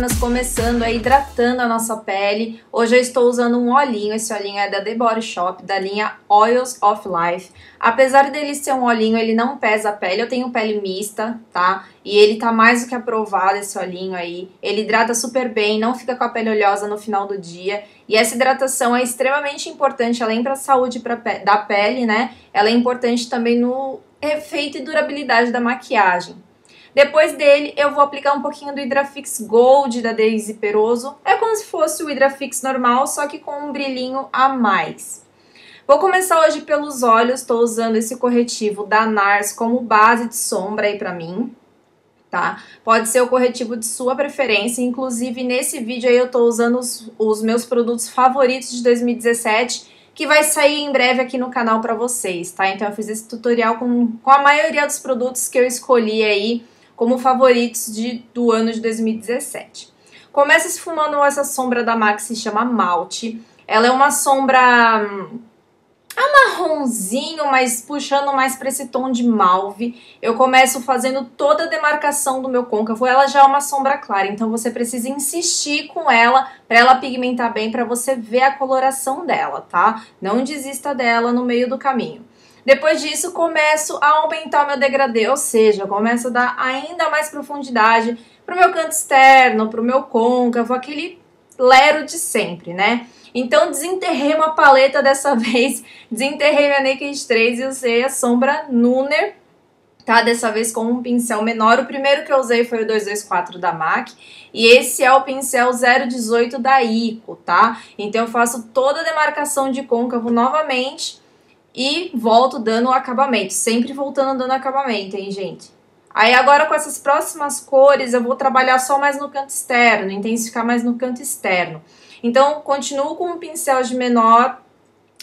semanas começando a hidratando a nossa pele. Hoje eu estou usando um olhinho, esse olhinho é da The Body Shop, da linha Oils of Life. Apesar dele ser um olhinho, ele não pesa a pele, eu tenho pele mista, tá? E ele tá mais do que aprovado, esse olhinho aí. Ele hidrata super bem, não fica com a pele oleosa no final do dia. E essa hidratação é extremamente importante, além para a saúde da pele, né? Ela é importante também no efeito e durabilidade da maquiagem. Depois dele, eu vou aplicar um pouquinho do Hidrafix Gold da Daisy Peroso. É como se fosse o Hidrafix normal, só que com um brilhinho a mais. Vou começar hoje pelos olhos, estou usando esse corretivo da NARS como base de sombra aí pra mim, tá? Pode ser o corretivo de sua preferência, inclusive nesse vídeo aí eu tô usando os meus produtos favoritos de 2017, que vai sair em breve aqui no canal pra vocês, tá? Então eu fiz esse tutorial com a maioria dos produtos que eu escolhi aí como favoritos do ano de 2017. Começa esfumando essa sombra da MAC, que se chama Malte. Ela é uma sombra marronzinho, mas puxando mais para esse tom de mauve. Eu começo fazendo toda a demarcação do meu côncavo. Ela já é uma sombra clara, então você precisa insistir com ela para ela pigmentar bem, para você ver a coloração dela, tá? Não desista dela no meio do caminho. Depois disso, começo a aumentar o meu degradê, ou seja, começo a dar ainda mais profundidade pro meu canto externo, pro meu côncavo, aquele lero de sempre, né? Então, desenterrei uma paleta dessa vez, desenterrei minha Naked 3 e usei a sombra Nooner, tá? Dessa vez com um pincel menor. O primeiro que eu usei foi o 224 da MAC e esse é o pincel 018 da Ico, tá? Então, eu faço toda a demarcação de côncavo novamente e volto dando o acabamento, sempre voltando dando acabamento, hein, gente? Aí agora com essas próximas cores eu vou trabalhar só mais no canto externo, intensificar mais no canto externo. Então continuo com um pincel de menor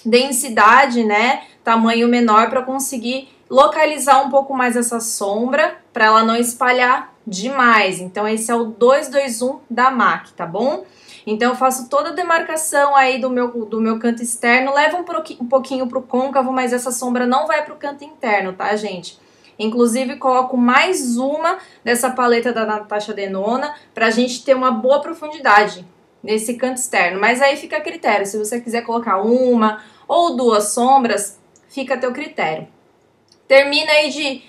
densidade, né, tamanho menor, para conseguir localizar um pouco mais essa sombra, para ela não espalhar demais. Então esse é o 221 da MAC, tá bom? Então eu faço toda a demarcação aí do meu canto externo, levo um pouquinho pro côncavo, mas essa sombra não vai pro canto interno, tá, gente? Inclusive coloco mais uma dessa paleta da Natasha Denona pra gente ter uma boa profundidade nesse canto externo. Mas aí fica a critério, se você quiser colocar uma ou duas sombras, fica a teu critério. Termina aí de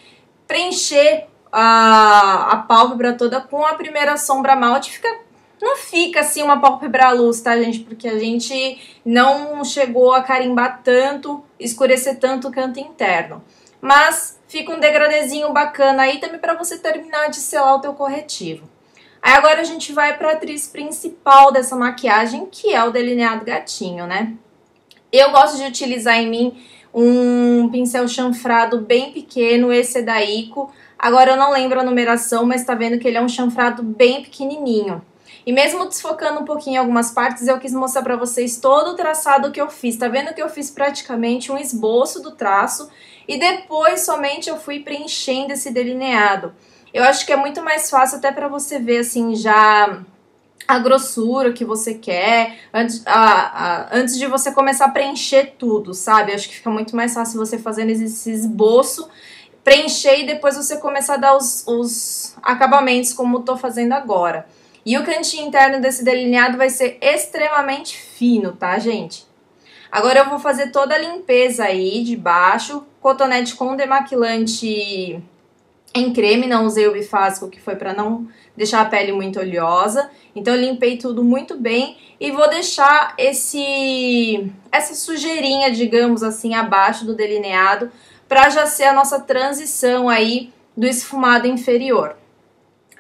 preencher a pálpebra toda com a primeira sombra malte, não fica assim uma pálpebra à luz, tá, gente? Porque a gente não chegou a carimbar tanto, escurecer tanto o canto interno. Mas fica um degradezinho bacana aí também pra você terminar de selar o teu corretivo. Aí agora a gente vai pra atriz principal dessa maquiagem, que é o delineado gatinho, né? Eu gosto de utilizar em mim um pincel chanfrado bem pequeno, esse é da Ico. Agora eu não lembro a numeração, mas tá vendo que ele é um chanfrado bem pequenininho. E mesmo desfocando um pouquinho em algumas partes, eu quis mostrar pra vocês todo o traçado que eu fiz. Tá vendo que eu fiz praticamente um esboço do traço e depois somente eu fui preenchendo esse delineado. Eu acho que é muito mais fácil até pra você ver assim já a grossura que você quer, antes de você começar a preencher tudo, sabe? Eu acho que fica muito mais fácil você fazendo esse esboço, preencher e depois você começar a dar os acabamentos como eu tô fazendo agora. E o cantinho interno desse delineado vai ser extremamente fino, tá, gente? Agora eu vou fazer toda a limpeza aí de baixo, cotonete com demaquilante em creme, não usei o bifásico, que foi pra não deixar a pele muito oleosa. Então eu limpei tudo muito bem e vou deixar essa sujeirinha, digamos assim, abaixo do delineado, pra já ser a nossa transição aí do esfumado inferior.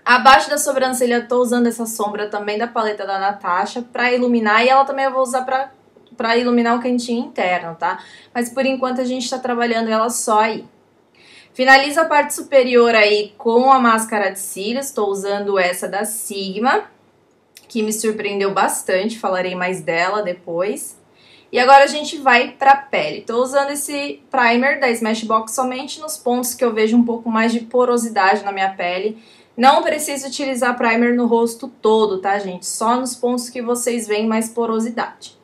Abaixo da sobrancelha eu tô usando essa sombra também da paleta da Natasha pra iluminar, e ela também eu vou usar pra iluminar o cantinho interno, tá? Mas por enquanto a gente tá trabalhando ela só aí. Finalizo a parte superior aí com a máscara de cílios, tô usando essa da Sigma, que me surpreendeu bastante, falarei mais dela depois. E agora a gente vai pra pele. Tô usando esse primer da Smashbox somente nos pontos que eu vejo um pouco mais de porosidade na minha pele. Não preciso utilizar primer no rosto todo, tá, gente? Só nos pontos que vocês veem mais porosidade.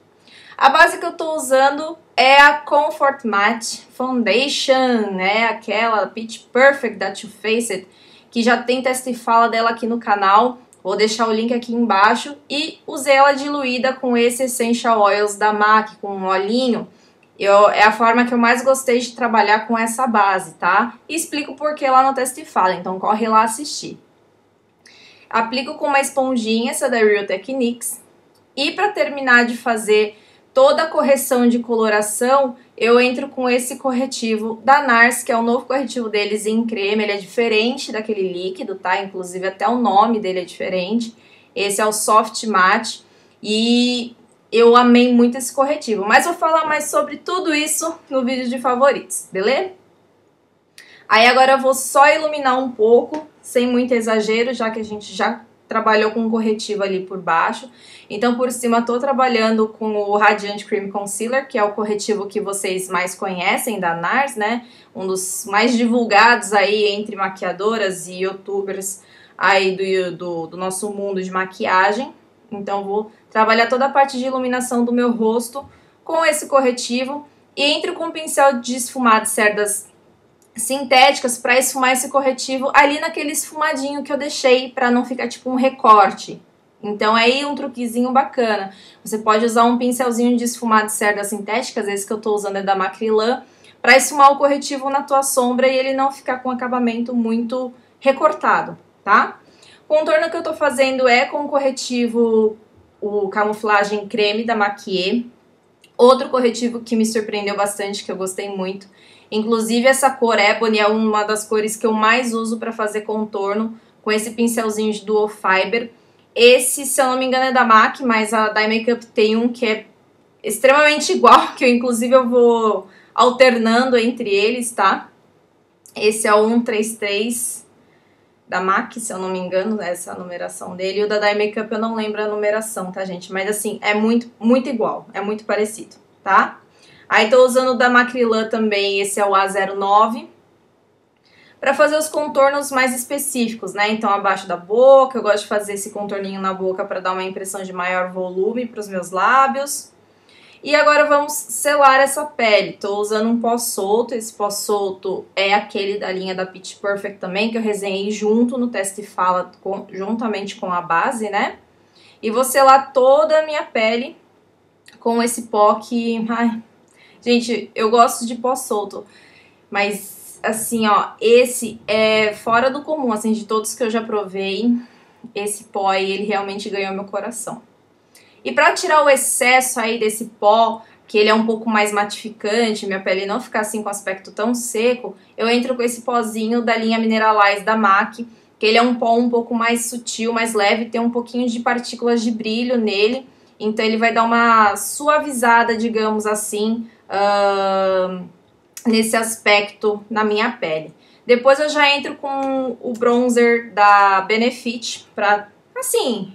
A base que eu tô usando é a Comfort Matte Foundation, né? Aquela Pitch Perfect da Too Faced, que já tem testa e fala dela aqui no canal. Vou deixar o link aqui embaixo e usei ela diluída com esse Essential Oils da MAC, com um olhinho. É a forma que eu mais gostei de trabalhar com essa base, tá? E explico por que lá no Testifala, então corre lá assistir. Aplico com uma esponjinha, essa da Real Techniques. E para terminar de fazer toda a correção de coloração, eu entro com esse corretivo da NARS, que é o novo corretivo deles em creme. Ele é diferente daquele líquido, tá? Inclusive até o nome dele é diferente. Esse é o Soft Matte e eu amei muito esse corretivo. Mas vou falar mais sobre tudo isso no vídeo de favoritos, beleza? Aí agora eu vou só iluminar um pouco, sem muito exagero, já que a gente já trabalhou com um corretivo ali por baixo. Então, por cima, tô trabalhando com o Radiant Cream Concealer, que é o corretivo que vocês mais conhecem da NARS, né? Um dos mais divulgados aí entre maquiadoras e youtubers aí do nosso mundo de maquiagem. Então, vou trabalhar toda a parte de iluminação do meu rosto com esse corretivo. E entro com um pincel de esfumado de cerdas sintéticas para esfumar esse corretivo ali naquele esfumadinho que eu deixei para não ficar tipo um recorte. Então aí um truquezinho bacana. Você pode usar um pincelzinho de esfumado de cerdas sintéticas, esse que eu tô usando é da Macrylan, para esfumar o corretivo na tua sombra e ele não ficar com acabamento muito recortado, tá? O contorno que eu tô fazendo é com o corretivo, o Camuflagem Creme da Maquier. Outro corretivo que me surpreendeu bastante, que eu gostei muito. Inclusive essa cor Ebony é uma das cores que eu mais uso para fazer contorno, com esse pincelzinho de Dual Fiber. Esse, se eu não me engano, é da MAC, mas a Dye Makeup tem um que é extremamente igual, que inclusive eu vou alternando entre eles, tá? Esse é o 133 da MAC, se eu não me engano, essa é a numeração dele. E o da Dye Makeup eu não lembro a numeração, tá, gente? Mas assim, é muito igual, é muito parecido, tá? Aí tô usando o da Macrylan também, esse é o A09, para fazer os contornos mais específicos, né? Então abaixo da boca, eu gosto de fazer esse contorninho na boca para dar uma impressão de maior volume para os meus lábios. E agora vamos selar essa pele. Tô usando um pó solto, esse pó solto é aquele da linha da Pitch Perfect também, que eu resenhei junto no Testifala, juntamente com a base, né? E vou selar toda a minha pele com esse pó que... Ai, gente, eu gosto de pó solto, mas assim, ó, esse é fora do comum, assim, de todos que eu já provei, esse pó aí, ele realmente ganhou meu coração. E pra tirar o excesso aí desse pó, que ele é um pouco mais matificante, minha pele não ficar assim com aspecto tão seco, eu entro com esse pozinho da linha Mineralize da MAC, que ele é um pó um pouco mais sutil, mais leve, tem um pouquinho de partículas de brilho nele, então ele vai dar uma suavizada, digamos assim, nesse aspecto na minha pele. Depois eu já entro com o bronzer da Benefit pra, assim,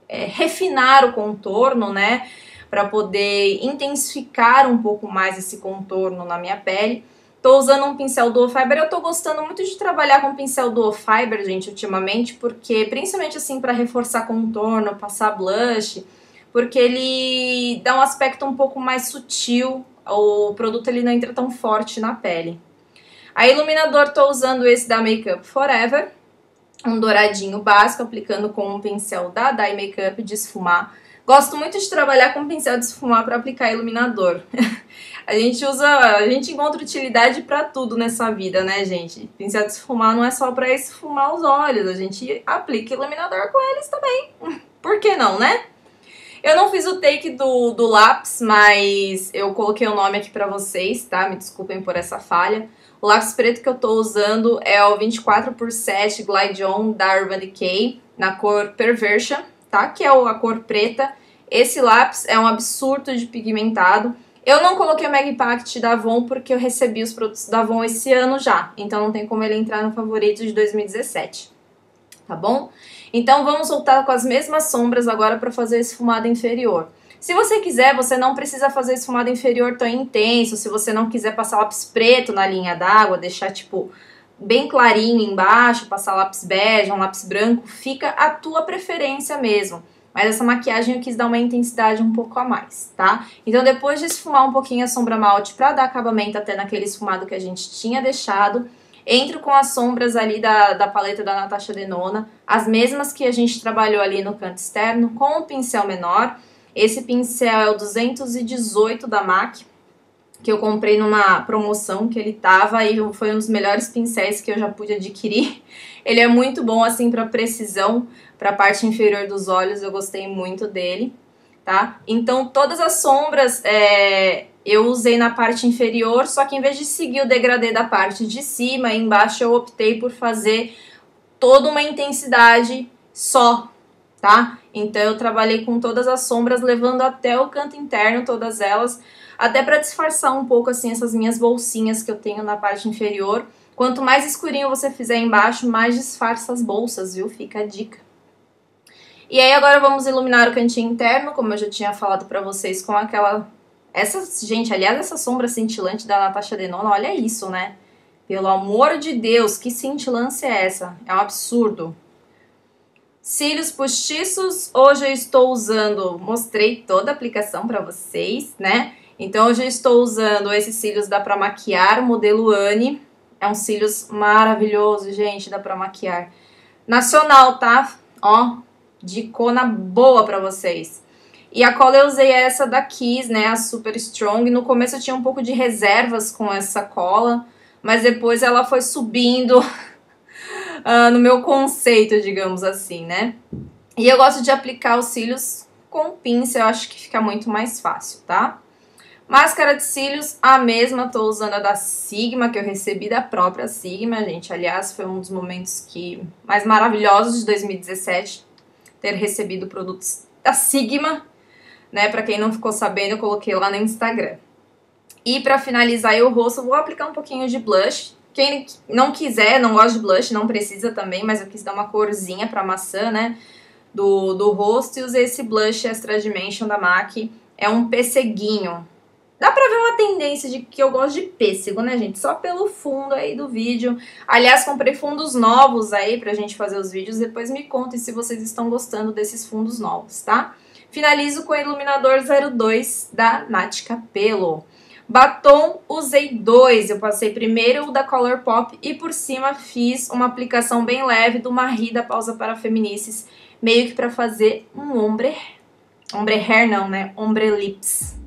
refinar o contorno, né? Pra poder intensificar um pouco mais esse contorno na minha pele. Tô usando um pincel Dual Fiber. Eu tô gostando muito de trabalhar com pincel Dual Fiber, gente, ultimamente, porque principalmente assim pra reforçar contorno, passar blush, porque ele dá um aspecto um pouco mais sutil, o produto ele não entra tão forte na pele. A iluminador tô usando esse da Makeup Forever, um douradinho básico, aplicando com um pincel da Dye Makeup de esfumar. Gosto muito de trabalhar com pincel de esfumar para aplicar iluminador. A gente encontra utilidade para tudo nessa vida, né, gente? Pincel de esfumar não é só para esfumar os olhos, a gente aplica iluminador com eles também. Por que não, né? Eu não fiz o take do lápis, mas eu coloquei o nome aqui pra vocês, tá? Me desculpem por essa falha. O lápis preto que eu tô usando é o 24x7 Glide On da Urban Decay, na cor Perversion, tá? Que é a cor preta. Esse lápis é um absurdo de pigmentado. Eu não coloquei o Mag Impact da Avon porque eu recebi os produtos da Avon esse ano já, então não tem como ele entrar no favorito de 2017, tá bom? Então vamos voltar com as mesmas sombras agora para fazer esse esfumado inferior. Se você quiser, você não precisa fazer esfumado inferior tão intenso, se você não quiser passar lápis preto na linha d'água, deixar tipo bem clarinho embaixo, passar lápis bege, um lápis branco, fica a tua preferência mesmo. Mas essa maquiagem eu quis dar uma intensidade um pouco a mais, tá? Então depois de esfumar um pouquinho a sombra malte para dar acabamento até naquele esfumado que a gente tinha deixado, Entro com as sombras ali da paleta da Natasha Denona, as mesmas que a gente trabalhou ali no canto externo, com um pincel menor. Esse pincel é o 218 da MAC, que eu comprei numa promoção que ele tava e foi um dos melhores pincéis que eu já pude adquirir. Ele é muito bom assim para precisão, para a parte inferior dos olhos, eu gostei muito dele, tá? Então todas as sombras eu usei na parte inferior, só que em vez de seguir o degradê da parte de cima, embaixo eu optei por fazer toda uma intensidade só, tá? Então eu trabalhei com todas as sombras, levando até o canto interno, todas elas, até para disfarçar um pouco assim essas minhas bolsinhas que eu tenho na parte inferior. Quanto mais escurinho você fizer embaixo, mais disfarça as bolsas, viu? Fica a dica. E aí agora vamos iluminar o cantinho interno, como eu já tinha falado pra vocês, com aquela... Gente, aliás, essa sombra cintilante da Natasha Denona, olha isso, né? Pelo amor de Deus, que cintilância é essa? É um absurdo. Cílios postiços, hoje eu estou usando... Mostrei toda a aplicação pra vocês, né? Então hoje eu estou usando esses cílios da Pra Maquiar, modelo Anne. É um cílios maravilhoso, gente, dá pra maquiar. Nacional, tá? Ó, dicona boa pra vocês. E a cola eu usei essa da Kiss, né, a Super Strong. No começo eu tinha um pouco de reservas com essa cola, mas depois ela foi subindo no meu conceito, digamos assim, né? E eu gosto de aplicar os cílios com pinça, eu acho que fica muito mais fácil, tá? Máscara de cílios, a mesma, tô usando a da Sigma, que eu recebi da própria Sigma, gente. Aliás, foi um dos momentos mais maravilhosos de 2017, ter recebido produtos da Sigma, né? Pra quem não ficou sabendo, eu coloquei lá no Instagram. E pra finalizar aí o rosto, eu vou aplicar um pouquinho de blush. Quem não quiser, não gosta de blush, não precisa também, mas eu quis dar uma corzinha pra maçã, né? Do rosto, e usei esse blush Extra Dimension da MAC. É um pesseguinho. Dá pra ver uma tendência de que eu gosto de pêssego, né, gente? Só pelo fundo aí do vídeo. Aliás, comprei fundos novos aí pra gente fazer os vídeos. Depois me contem se vocês estão gostando desses fundos novos, tá? Finalizo com o iluminador 02 da Nath Capello. Batom, usei dois. Eu passei primeiro o da Colourpop e por cima fiz uma aplicação bem leve do Marie da Pausa para Feminices. Meio que pra fazer um ombre hair não, né? Ombre lips.